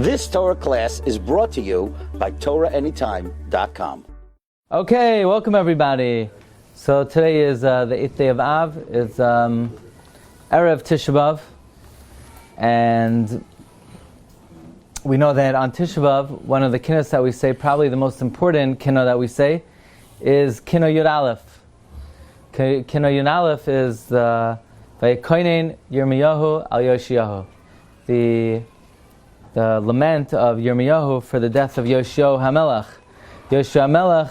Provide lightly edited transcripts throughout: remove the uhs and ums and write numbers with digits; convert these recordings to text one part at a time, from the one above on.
This Torah class is brought to you by TorahAnytime.com. Okay, welcome everybody. So today is the 8th day of Av. It's Erev Tisha B'Av. And we know that on Tisha B'Av, one of the kinnos that we say, probably the most important kinno that we say, is kinno Yud Aleph. Kinno Yud Aleph is the Vayikoinen Yirmiyahu al Yoshiyahu. The lament of Yirmiyahu for the death of Yoshiyahu HaMelech. Yoshiyahu HaMelech,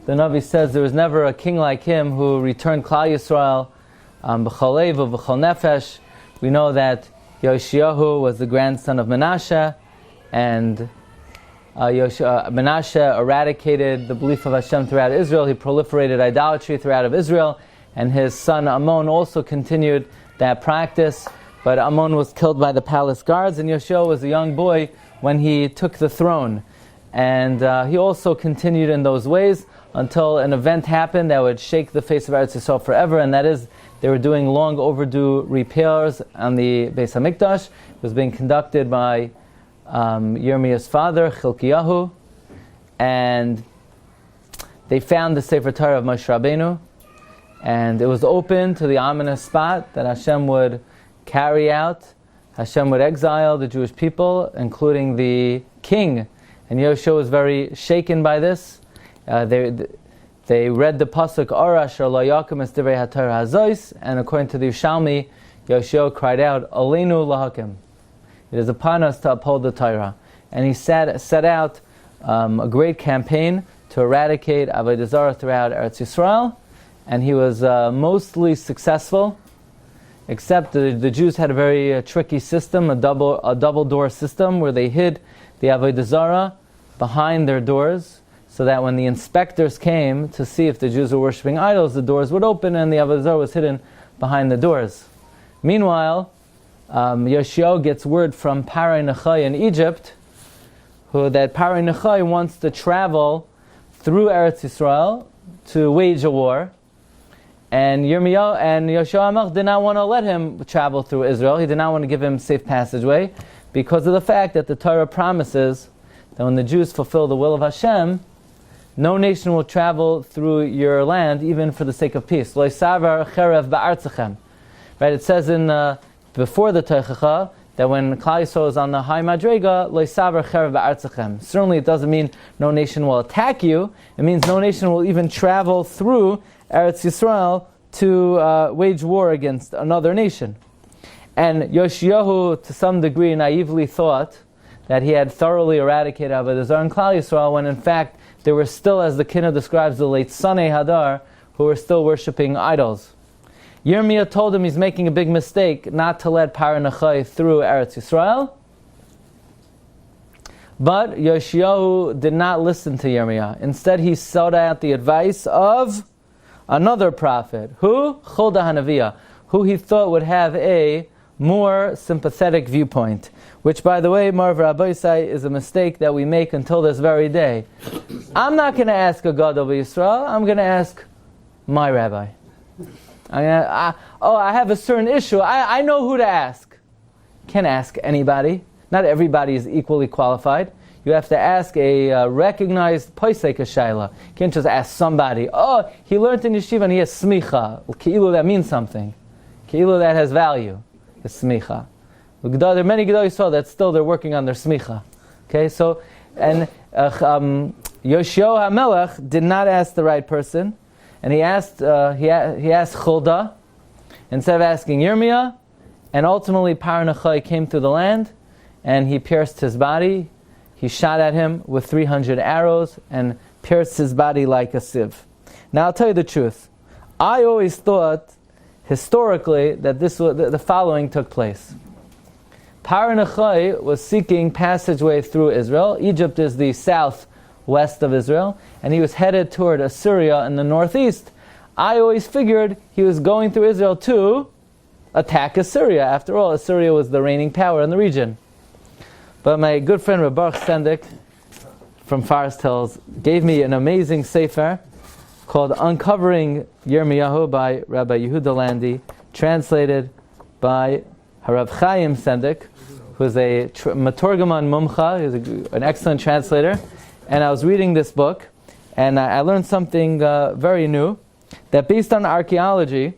the Navi says there was never a king like him who returned Klal Yisrael b'chol lev v'chol nefesh. We know that Yoshiyahu was the grandson of Menashe, and Menashe eradicated the belief of Hashem throughout Israel. He proliferated idolatry throughout of Israel, and his son Ammon also continued that practice. But Ammon was killed by the palace guards, and Yoshiyahu was a young boy when he took the throne. And he also continued in those ways until an event happened that would shake the face of Eretz Yisrael forever, and that is they were doing long overdue repairs on the Beis HaMikdash. It was being conducted by Yirmiyahu's father, Chilkiyahu, and they found the Sefer Torah of Moshe Rabbeinu, and it was open to the ominous spot that Hashem would carry out. Hashem would exile the Jewish people, including the king. And Yoshiyahu was very shaken by this. They read the pasuk Ara Asher Lo Yakum Es Divrei HaTorah Hazois, and according to the Yushalmi, Yoshiyahu cried out, Aleinu Lahakim. It is upon us to uphold the Torah. And he set out a great campaign to eradicate Avodah Zarah throughout Eretz Yisrael, and he was mostly successful. Except the Jews had a very tricky system, a double door system, where they hid the Avodah Zarah behind their doors, so that when the inspectors came to see if the Jews were worshiping idols, the doors would open and the Avodah Zarah was hidden behind the doors. Meanwhile, Yoshiyahu gets word from Pharoh Necho in Egypt, that Pharoh Necho wants to travel through Eretz Yisrael to wage a war. And Yirmiyahu and Yoshiyahu HaMelech did not want to let him travel through Israel. He did not want to give him safe passageway, because of the fact that the Torah promises that when the Jews fulfill the will of Hashem, no nation will travel through your land, even for the sake of peace. Lo savar cherev ba'artzachem. Right? It says in before the Teichacha that when Klal Yisrael is on the high madrega, lo savar cherev ba'artzachem. Certainly, it doesn't mean no nation will attack you. It means no nation will even travel through Eretz Yisrael to wage war against another nation. And Yoshiyahu, to some degree, naively thought that he had thoroughly eradicated Avodah Zarah in Klal Yisrael, when in fact there were still, as the Kinna describes, the late Sanei Hadar, who were still worshipping idols. Yirmiyahu told him he's making a big mistake not to let Pharoh Necho through Eretz Yisrael. But Yoshiyahu did not listen to Yirmiyahu. Instead, he sought out the advice of another prophet, who? Chulda HaNaviah, who he thought would have a more sympathetic viewpoint. Which, by the way, Marv Rabbi is a mistake that we make until this very day. I'm not going to ask a God of Yisrael, I'm going to ask my rabbi. I have a certain issue, I know who to ask. Can't ask anybody. Not everybody is equally qualified. You have to ask a recognized Poisek Shaila. You can't just ask somebody, he learned in yeshiva and he has smicha. Ki'ilu, that means something. Ki'ilu, that has value. The smicha. There are many Gedolei Yisrael that still they're working on their smicha. Okay, so, and Yoshiyahu HaMelech did not ask the right person, and he asked Chulda instead of asking Yirmiyahu, and ultimately Pharoh Necho came through the land, and he pierced his body. He shot at him with 300 arrows and pierced his body like a sieve. Now I'll tell you the truth. I always thought, historically, that the following took place. Pharoh Necho was seeking passageway through Israel. Egypt is the southwest of Israel, and he was headed toward Assyria in the northeast. I always figured he was going through Israel to attack Assyria. After all, Assyria was the reigning power in the region. But my good friend Rabbi Sendik from Forest Hills gave me an amazing sefer called Uncovering Yirmiyahu by Rabbi Yehuda Landi, translated by Harav Chaim Sendik, who's a Matorgaman Mumcha, who's an excellent translator. And I was reading this book, and I learned something very new, that based on archaeology,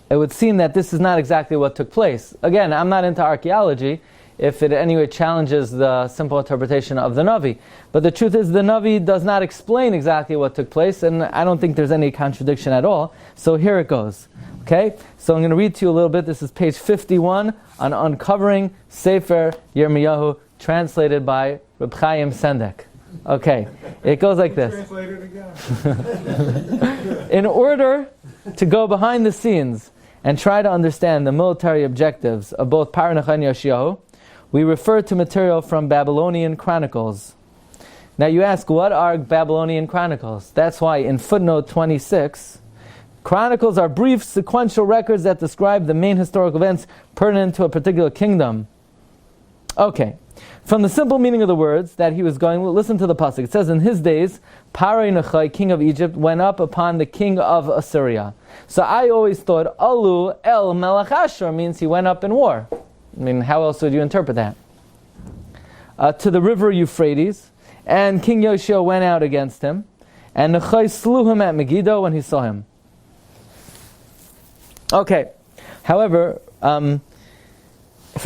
it would seem that this is not exactly what took place. Again, I'm not into archaeology, if it in any way challenges the simple interpretation of the Navi. But the truth is, the Navi does not explain exactly what took place, and I don't think there's any contradiction at all. So here it goes. Okay? So I'm going to read to you a little bit. This is page 51 on Uncovering Sefer Yirmiyahu, translated by Reb Chaim Sendek. Okay, it goes like this. Translate it again. In order to go behind the scenes and try to understand the military objectives of both Pharoh and Yoshiyahu, we refer to material from Babylonian chronicles. Now you ask, what are Babylonian chronicles? That's why in footnote 26, chronicles are brief sequential records that describe the main historical events pertinent to a particular kingdom. Okay, from the simple meaning of the words that he was going, listen to the pasuk. It says, in his days, Pharoh Necho, king of Egypt, went up upon the king of Assyria. So I always thought, Alu el Melech Ashur means he went up in war. I mean, how else would you interpret that? To the river Euphrates, and King Yoshiyahu went out against him, and Necho slew him at Megiddo when he saw him. Okay, however, from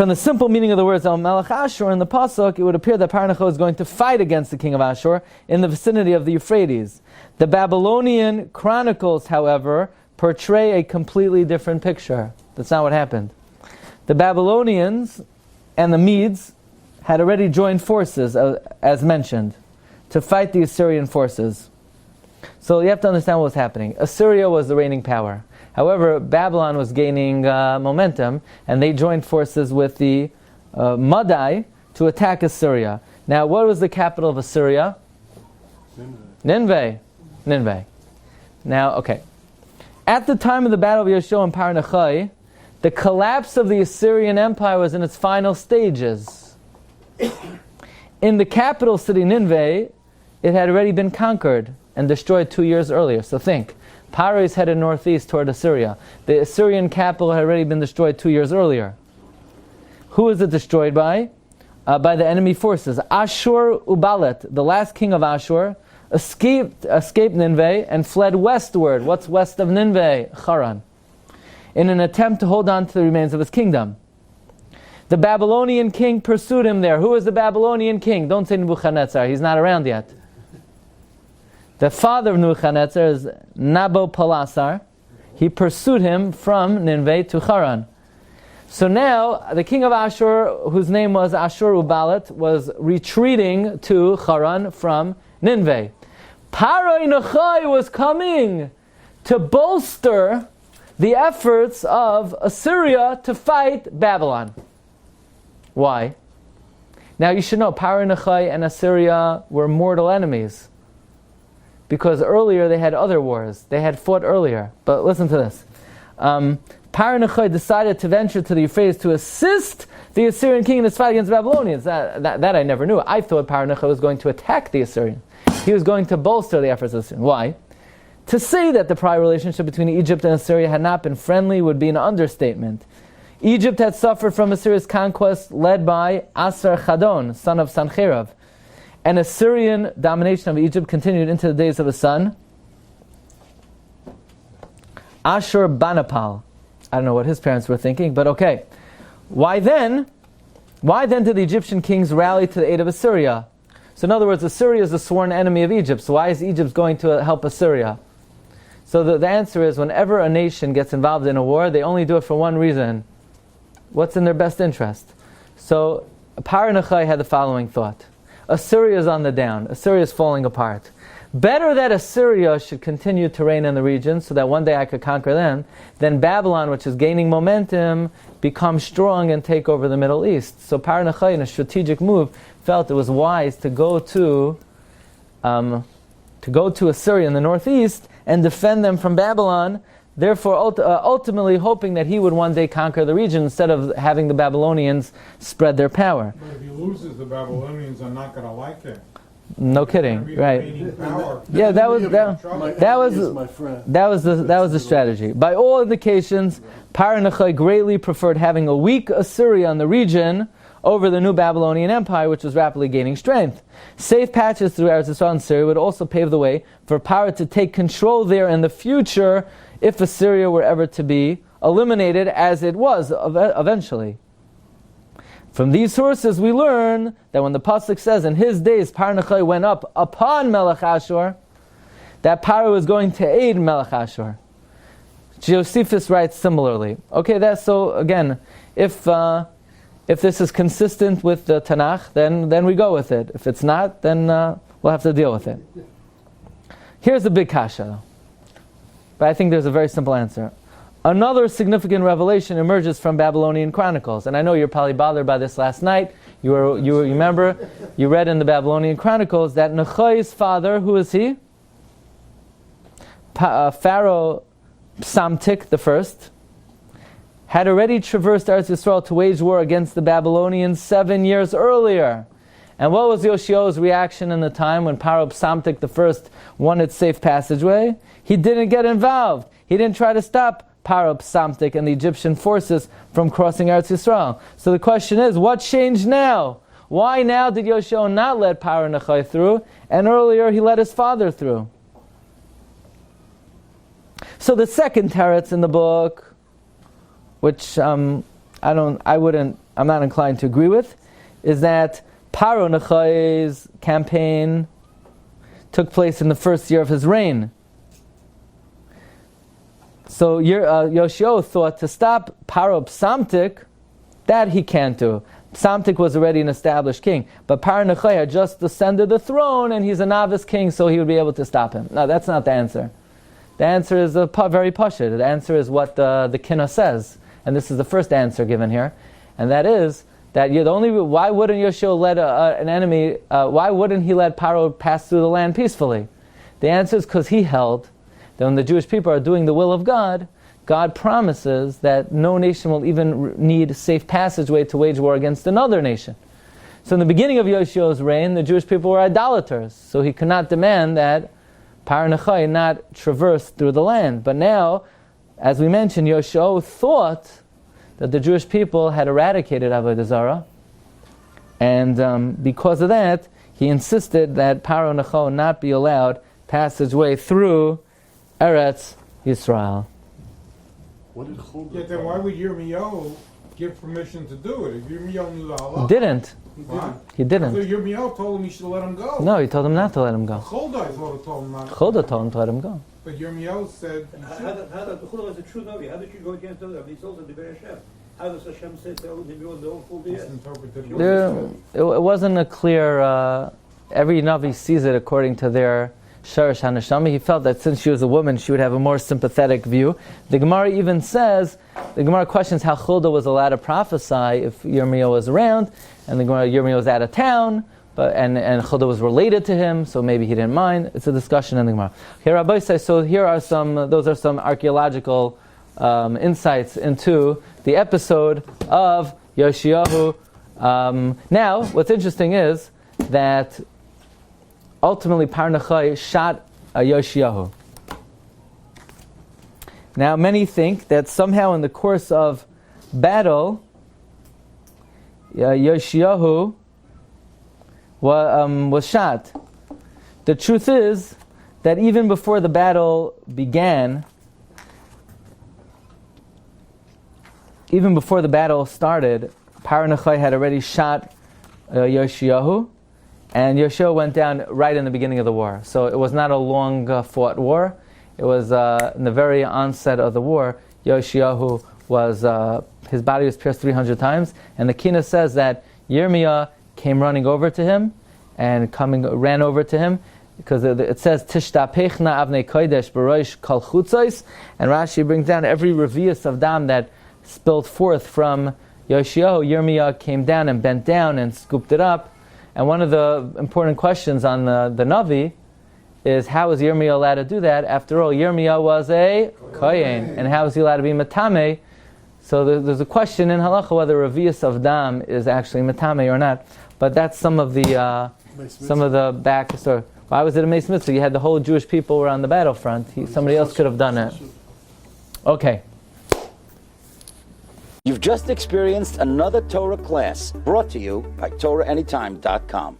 the simple meaning of the words El Melech Ashur in the pasuk, it would appear that Pharoh Necho is going to fight against the king of Ashur in the vicinity of the Euphrates. The Babylonian chronicles, however, portray a completely different picture. That's not what happened. The Babylonians and the Medes had already joined forces, as mentioned, to fight the Assyrian forces. So you have to understand what was happening. Assyria was the reigning power. However, Babylon was gaining momentum, and they joined forces with the Madai to attack Assyria. Now, what was the capital of Assyria? Nineveh. Now, okay. At the time of the battle of Yoshiyahu and Pharoh Necho, the collapse of the Assyrian Empire was in its final stages. In the capital city, Nineveh, it had already been conquered and destroyed 2 years earlier. So think. Pharoh is headed northeast toward Assyria. The Assyrian capital had already been destroyed 2 years earlier. Who was it destroyed by? By the enemy forces. Ashur Ubalet, the last king of Ashur, escaped Nineveh and fled westward. What's west of Nineveh? Haran. In an attempt to hold on to the remains of his kingdom. The Babylonian king pursued him there. Who is the Babylonian king? Don't say Nebuchadnezzar, he's not around yet. The father of Nebuchadnezzar is Nabopolassar. He pursued him from Nineveh to Haran. So now, the king of Ashur, whose name was Ashur Ubalet, was retreating to Haran from Nineveh. Pharoh Necho was coming to bolster the efforts of Assyria to fight Babylon. Why? Now you should know, Pharoh Necho and Assyria were mortal enemies. Because earlier they had other wars. They had fought earlier. But listen to this. Pharoh Necho decided to venture to the Euphrates to assist the Assyrian king in his fight against the Babylonians. That I never knew. I thought Pharoh Necho was going to attack the Assyrians. He was going to bolster the efforts of the Assyrians. Why? To say that the prior relationship between Egypt and Assyria had not been friendly would be an understatement. Egypt had suffered from Assyria's conquest led by Asar-Chadon, son of Sancherib. And Assyrian domination of Egypt continued into the days of his son, Ashur-banipal. I don't know what his parents were thinking, but okay. Why then did the Egyptian kings rally to the aid of Assyria? So in other words, Assyria is a sworn enemy of Egypt, so why is Egypt going to help Assyria? So the answer is, whenever a nation gets involved in a war, they only do it for one reason. What's in their best interest? So Pharoh Necho had the following thought. Assyria is on the down. Assyria is falling apart. Better that Assyria should continue to reign in the region so that one day I could conquer them, than Babylon, which is gaining momentum, become strong and take over the Middle East. So Pharoh Necho, in a strategic move, felt it was wise to go to Assyria in the northeast and defend them from Babylon, therefore ultimately hoping that he would one day conquer the region instead of having the Babylonians spread their power. But if he loses, the Babylonians are not going to like him. No kidding, right? Yeah, that was the strategy. By all indications, Paro Necho greatly preferred having a weak Assyria in the region over the new Babylonian Empire, which was rapidly gaining strength. Safe patches through Eretz Yisrael and Syria would also pave the way for Paro to take control there in the future if Assyria were ever to be eliminated, as it was eventually. From these sources we learn that when the Pasuk says, in his days Paro Necho went up upon Melech Ashur, that Paro is going to aid Melech Ashur. Josephus writes similarly. Okay, that's so again, if this is consistent with the Tanakh, then we go with it. If it's not, then we'll have to deal with it. Here's the big kasha, though. But I think there's a very simple answer. Another significant revelation emerges from Babylonian Chronicles, and I know you're probably bothered by this last night. You remember, you read in the Babylonian Chronicles that Necho's father, who is he? Pharoh Psamtik I, had already traversed Eretz Yisrael to wage war against the Babylonians 7 years earlier. And what was Yoshiyahu's reaction in the time when Paro Psamtik I wanted safe passageway? He didn't get involved. He didn't try to stop Paro Psamtik and the Egyptian forces from crossing Eretz Yisrael. So the question is, what changed now? Why now did Yoshiyahu not let Paro Necho through, and earlier he let his father through? So the second teretz in the book, which I'm not inclined to agree with, is that Paro Necho's campaign took place in the first year of his reign. So Yoshiyahu thought to stop Paro Psamtik, that he can't do. Psamtik was already an established king, but Paro Necho had just ascended the throne, and he's a novice king, so he would be able to stop him. No, that's not the answer. The answer is very pashut. The answer is what the Kinnah says, and this is the first answer given here, and that is that why wouldn't Yoshiyahu let an enemy? Why wouldn't he let Paro pass through the land peacefully? The answer is because he held that when the Jewish people are doing the will of God, God promises that no nation will even need safe passageway to wage war against another nation. So in the beginning of Yoshiyahu's reign, the Jewish people were idolaters, so he could not demand that Paro Necho not traverse through the land. But now, as we mentioned, Yoshiyahu thought that the Jewish people had eradicated Avodah Zarah, and because of that, he insisted that Paro Necho not be allowed passageway through Eretz Yisrael. Then why would Yirmiyahu give permission to do it? If Yirmiyahu knew the halacha, Didn't. He didn't. So Yirmiyahu told him he should let him go. No, he told him not to let him go. Choldai told him not. Choda told him to let him go. But Yirmiyahu said, how the Choda was a true Navi? How did you go against them? He told them to be Hashem. How does Hashem say to him, they don't fool the It wasn't a clear. Every Navi sees it according to their Sharash HaNeshama. He felt that since she was a woman, she would have a more sympathetic view. The Gemara even says, the Gemara questions how Chulda was allowed to prophesy if Yirmiyahu was around, and the Gemara, Yirmiyahu was out of town, and Chulda was related to him, so maybe he didn't mind. It's a discussion in the Gemara. Here Rabbi says, so here are those are some archaeological insights into the episode of Yoshiyahu. Now, what's interesting is that ultimately Paro Necho shot Yoshiyahu. Now many think that somehow in the course of battle, Yoshiyahu was shot. The truth is that even before the battle began, even before the battle started, Paro Necho had already shot Yoshiyahu, and Yoshiyahu went down right in the beginning of the war. So it was not a long fought war. It was in the very onset of the war, Yoshiyahu was, his body was pierced 300 times, and the Kinnah says that Yirmiyah came running over to him, and ran over to him, because it says, Tishtapechna avnei kodesh b'roish kol chutzos, and Rashi brings down every revius of dam that spilled forth from Yoshiyahu. Yirmiyah came down and bent down and scooped it up. And one of the important questions on the Navi is, how is Yirmiyah allowed to do that? After all, Yirmiyah was a kohen, and how is he allowed to be matame? So there's a question in halacha whether revius of dam is actually matame or not. but that's some of the back story. Why was it a Meis Mitzvah? You had the whole Jewish people were on the battlefront. Somebody else could have done it. Okay. You've just experienced another Torah class brought to you by TorahAnytime.com.